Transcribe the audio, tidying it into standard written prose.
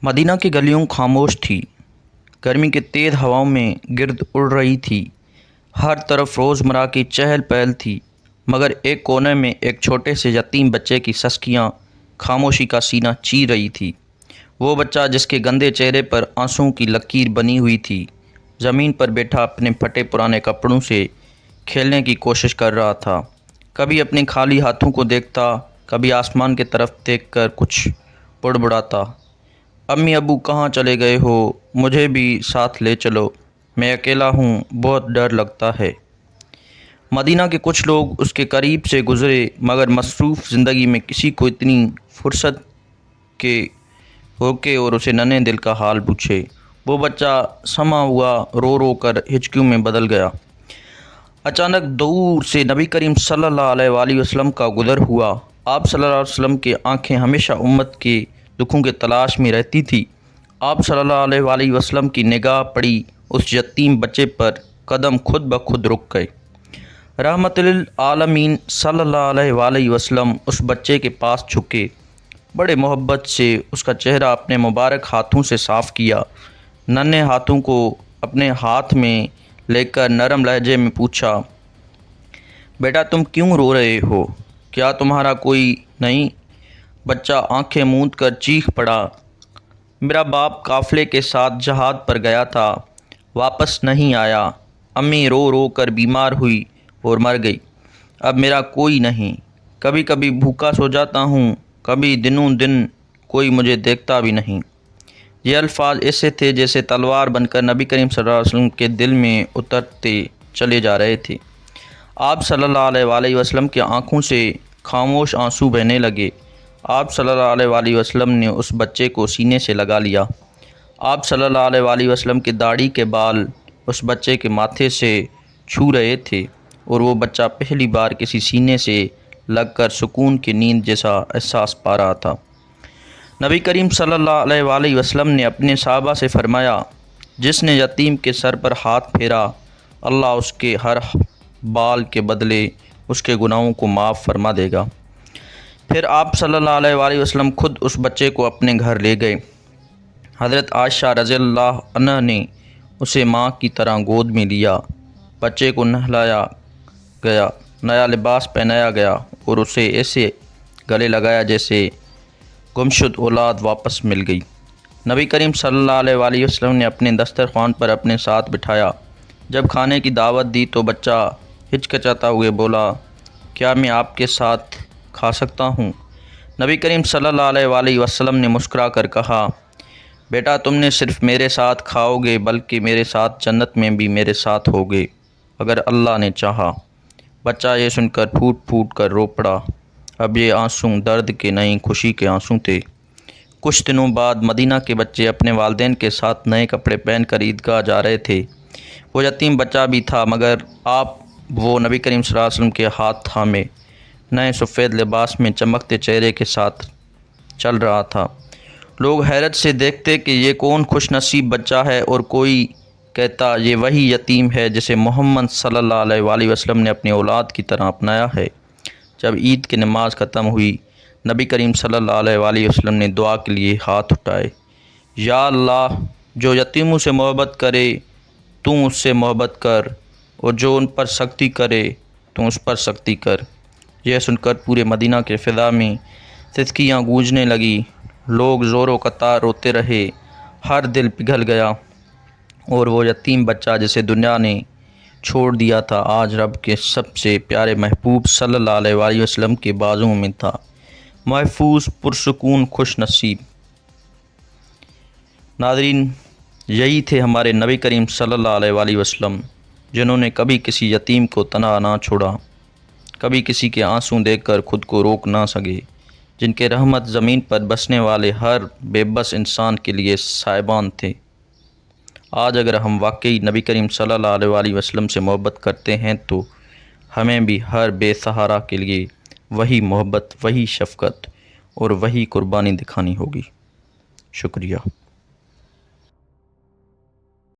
Medina की गलियों खामोश थी। गर्मी के तेज़ हवाओं में गिर्द उड़ रही थी। हर तरफ रोज़मर्रा की चहल पहल थी, मगर एक कोने में एक छोटे से यतीम बच्चे की सस्कियाँ खामोशी का सीना चीर रही थी। वो बच्चा जिसके गंदे चेहरे पर आंसुओं की लकीर बनी हुई थी, ज़मीन पर बैठा अपने फटे पुराने कपड़ों से खेलने की कोशिश कर रहा था। कभी अपने खाली हाथों को देखता, कभी आसमान की तरफ देखकर कुछ बुड़बुड़ाता। अम्मी अबू कहाँ चले गए हो? मुझे भी साथ ले चलो, मैं अकेला हूँ, बहुत डर लगता है। मदीना के कुछ लोग उसके करीब से गुज़रे, मगर मसरूफ़ ज़िंदगी में किसी को इतनी फुर्सत के होके और उसे नन्हे दिल का हाल पूछे। वो बच्चा समा हुआ रो रो कर हिचकियों में बदल गया। अचानक दूर से नबी करीम सल्लल्लाहु अलैहि वसल्लम का गुज़र हुआ। आप सल्लल्लाहु अलैहि वसल्लम की आंखें हमेशा उम्मत के दुखों के तलाश में रहती थी। आप सल्लल्लाहु अलैहि वसल्लम की निगाह पड़ी उस यतीम बच्चे पर, कदम खुद ब खुद रुक गए। रहमतुल आलमीन सल्लल्लाहु अलैहि वसल्लम उस बच्चे के पास झुके, बड़े मोहब्बत से उसका चेहरा अपने मुबारक हाथों से साफ़ किया। नन्हे हाथों को अपने हाथ में लेकर नरम लहजे में पूछा, बेटा तुम क्यों रो रहे हो? क्या तुम्हारा कोई नहीं? बच्चा आंखें मूंद कर चीख पड़ा, मेरा बाप काफ़िले के साथ जहाद पर गया था, वापस नहीं आया। अम्मी रो रो कर बीमार हुई और मर गई। अब मेरा कोई नहीं। कभी कभी भूखा सो जाता हूँ, कभी दिनों दिन कोई मुझे देखता भी नहीं। ये अल्फाज ऐसे थे जैसे तलवार बनकर नबी करीम सल्लल्लाहु अलैहि वसल्लम के दिल में उतरते चले जा रहे थे। आप सल्लल्लाहु अलैहि वसल्लम की आंखों से खामोश आंसू बहने लगे। आप सल्लल्लाहु अलैहि वसल्लम ने उस बच्चे को सीने से लगा लिया। आप सल्लल्लाहु अलैहि वसल्लम की दाढ़ी के बाल उस बच्चे के माथे से छू रहे थे और वो बच्चा पहली बार किसी सीने से लगकर सुकून की नींद जैसा एहसास पा रहा था। नबी करीम सल्लल्लाहु अलैहि वसल्लम ने अपने सहाबा से फ़रमाया, जिसने यतीम के सर पर हाथ फेरा, अल्लाह उसके हर बाल के बदले उसके गुनाहों को माफ़ फरमा देगा। फिर आप सल्लल्लाहु अलैहि वसल्लम खुद उस बच्चे को अपने घर ले गए। हज़रत आयशा रज़ियल्लाहु अन्हा ने उसे माँ की तरह गोद में लिया। बच्चे को नहलाया गया, नया लिबास पहनाया गया और उसे ऐसे गले लगाया जैसे गुमशुद औलाद वापस मिल गई। नबी करीम सल्लल्लाहु अलैहि वसल्लम ने अपने दस्तरखान पर अपने साथ बिठाया। जब खाने की दावत दी तो बच्चा हिचकिचाता हुए बोला, क्या मैं आपके साथ खा सकता हूँ? नबी करीम सल्लल्लाहु अलैहि वसल्लम ने मुस्कुरा कर कहा, बेटा तुमने सिर्फ़ मेरे साथ खाओगे बल्कि मेरे साथ जन्नत में भी मेरे साथ होगे, अगर अल्लाह ने चाहा। बच्चा ये सुनकर फूट फूट कर रो पड़ा। अब ये आंसू दर्द के नहीं, खुशी के आंसू थे। कुछ दिनों बाद मदीना के बच्चे अपने वालिदैन के साथ नए कपड़े पहनकर ईदगाह जा रहे थे। वो यतीम बच्चा भी था, मगर वो नबी करीम सल्लल्लाहु अलैहि वसल्लम के हाथ थामे नए सफ़ेद लिबास में चमकते चेहरे के साथ चल रहा था। लोग हैरत से देखते कि ये कौन खुशनसीब बच्चा है, और कोई कहता ये वही यतीम है जिसे मोहम्मद सल्लल्लाहु अलैहि वसल्लम ने अपनी औलाद की तरह अपनाया है। जब ईद की नमाज़ ख़त्म हुई, नबी करीम सल्लल्लाहु अलैहि वसल्लम ने दुआ के लिए हाथ उठाए, या अल्लाह, जो यतीमों से मोहब्बत करे तू उससे मोहब्बत कर, और जो उन पर सख्ती करे तू उस पर सख्ती कर। यह सुनकर पूरे मदीना के फ़िज़ा में सिसकियाँ गूंजने लगी। लोग ज़ोरों कतार रोते रहे। हर दिल पिघल गया और वो यतीम बच्चा जिसे दुनिया ने छोड़ दिया था, आज रब के सबसे प्यारे महबूब सल्लल्लाहु अलैहि वसल्लम के बाजुओं में था, महफूज, पुरसुकून, खुश नसीब। नाज़रीन, यही थे हमारे नबी करीम सल्लल्लाहु अलैहि वसल्लम, जिन्होंने कभी किसी यतीम को तना ना छोड़ा, कभी किसी के आंसू देखकर खुद को रोक ना सके, जिनके रहमत ज़मीन पर बसने वाले हर बेबस इंसान के लिए साहिबान थे। आज अगर हम वाकई नबी करीम सल्लल्लाहु अलैहि वसल्लम से मोहब्बत करते हैं तो हमें भी हर बेसहारा के लिए वही मोहब्बत, वही शफ़क़त और वही कुर्बानी दिखानी होगी। शुक्रिया।